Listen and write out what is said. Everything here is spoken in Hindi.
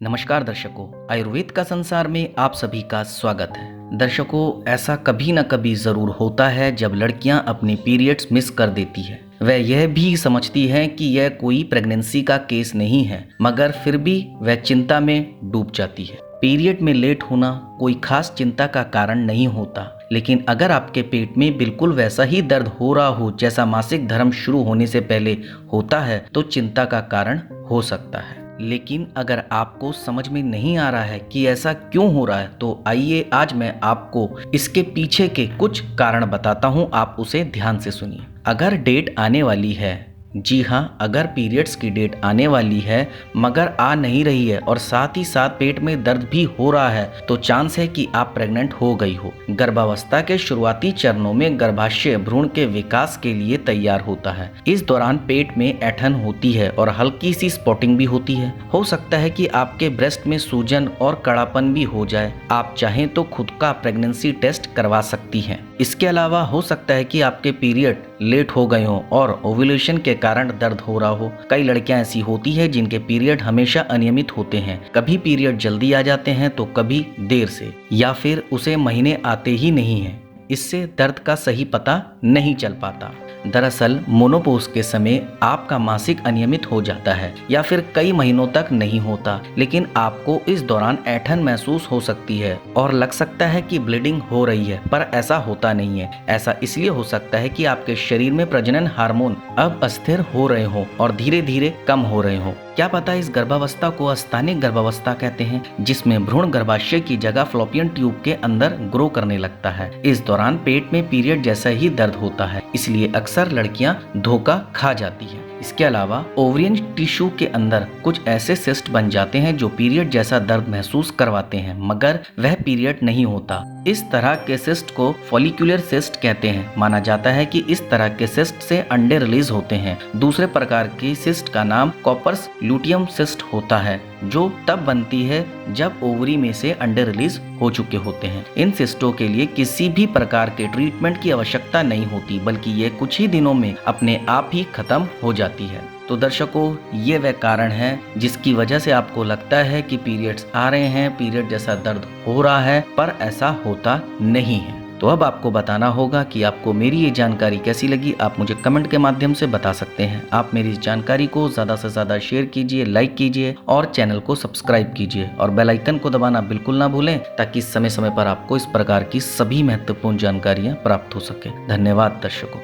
नमस्कार दर्शकों, आयुर्वेद का संसार में आप सभी का स्वागत है। दर्शकों, ऐसा कभी न कभी ज़रूर होता है जब लड़कियां अपने पीरियड्स मिस कर देती है। वह यह भी समझती हैं कि यह कोई प्रेगनेंसी का केस नहीं है, मगर फिर भी वह चिंता में डूब जाती है। पीरियड में लेट होना कोई खास चिंता का कारण नहीं होता, लेकिन अगर आपके पेट में बिल्कुल वैसा ही दर्द हो रहा हो जैसा मासिक धर्म शुरू होने से पहले होता है तो चिंता का कारण हो सकता है। लेकिन अगर आपको समझ में नहीं आ रहा है कि ऐसा क्यों हो रहा है, तो आइए आज मैं आपको इसके पीछे के कुछ कारण बताता हूं, आप उसे ध्यान से सुनिए। अगर डेट आने वाली है, जी हाँ, अगर पीरियड्स की डेट आने वाली है मगर आ नहीं रही है और साथ ही साथ पेट में दर्द भी हो रहा है, तो चांस है कि आप प्रेग्नेंट हो गई हो। गर्भावस्था के शुरुआती चरणों में गर्भाशय भ्रूण के विकास के लिए तैयार होता है। इस दौरान पेट में ऐंठन होती है और हल्की सी स्पॉटिंग भी होती है। हो सकता है कि आपके ब्रेस्ट में सूजन और कड़ापन भी हो जाए। आप चाहें तो खुद का प्रेगनेंसी टेस्ट करवा सकती हैं। इसके अलावा हो सकता है कि आपके पीरियड लेट हो गए हों और ओव्यूलेशन के कारण दर्द हो रहा हो। कई लड़कियां ऐसी होती है जिनके पीरियड हमेशा अनियमित होते हैं। कभी पीरियड जल्दी आ जाते हैं तो कभी देर से, या फिर उसे महीने आते ही नहीं है। इससे दर्द का सही पता नहीं चल पाता। दरअसल मोनोपोज के समय आपका मासिक अनियमित हो जाता है या फिर कई महीनों तक नहीं होता, लेकिन आपको इस दौरान ऐंठन महसूस हो सकती है और लग सकता है कि ब्लीडिंग हो रही है, पर ऐसा होता नहीं है। ऐसा इसलिए हो सकता है कि आपके शरीर में प्रजनन हार्मोन अब अस्थिर हो रहे हो और धीरे धीरे कम हो रहे हो। क्या पता इस गर्भावस्था को अस्थानिक गर्भावस्था कहते हैं, जिसमें भ्रूण गर्भाशय की जगह फ्लोपियन ट्यूब के अंदर ग्रो करने लगता है। इस दौरान पेट में पीरियड जैसा ही दर्द होता है, इसलिए अक्सर लड़कियां धोखा खा जाती है। इसके अलावा ओवरियन टिश्यू के अंदर कुछ ऐसे सिस्ट बन जाते हैं जो पीरियड जैसा दर्द महसूस करवाते हैं, मगर वह पीरियड नहीं होता। इस तरह के सिस्ट को फॉलिक्यूलर सिस्ट कहते हैं। माना जाता है कि इस तरह के सिस्ट से अंडे रिलीज होते हैं। दूसरे प्रकार की सिस्ट का नाम कॉपर्स ल्यूटियम सिस्ट होता है, जो तब बनती है जब ओवरी में से अंडे रिलीज हो चुके होते हैं। इन सिस्टों के लिए किसी भी प्रकार के ट्रीटमेंट की आवश्यकता नहीं होती, बल्कि ये कुछ ही दिनों में अपने आप ही खत्म हो जाती है। तो दर्शकों, ये वह कारण है जिसकी वजह से आपको लगता है कि पीरियड्स आ रहे हैं, पीरियड जैसा दर्द हो रहा है, पर ऐसा होता नहीं है। तो अब आपको बताना होगा कि आपको मेरी ये जानकारी कैसी लगी। आप मुझे कमेंट के माध्यम से बता सकते हैं। आप मेरी इस जानकारी को ज़्यादा से ज़्यादा शेयर कीजिए, लाइक कीजिए और चैनल को सब्सक्राइब कीजिए और बेल आइकन को दबाना बिल्कुल ना भूलें, ताकि समय समय पर आपको इस प्रकार की सभी महत्वपूर्ण जानकारियाँ प्राप्त हो सके। धन्यवाद दर्शकों।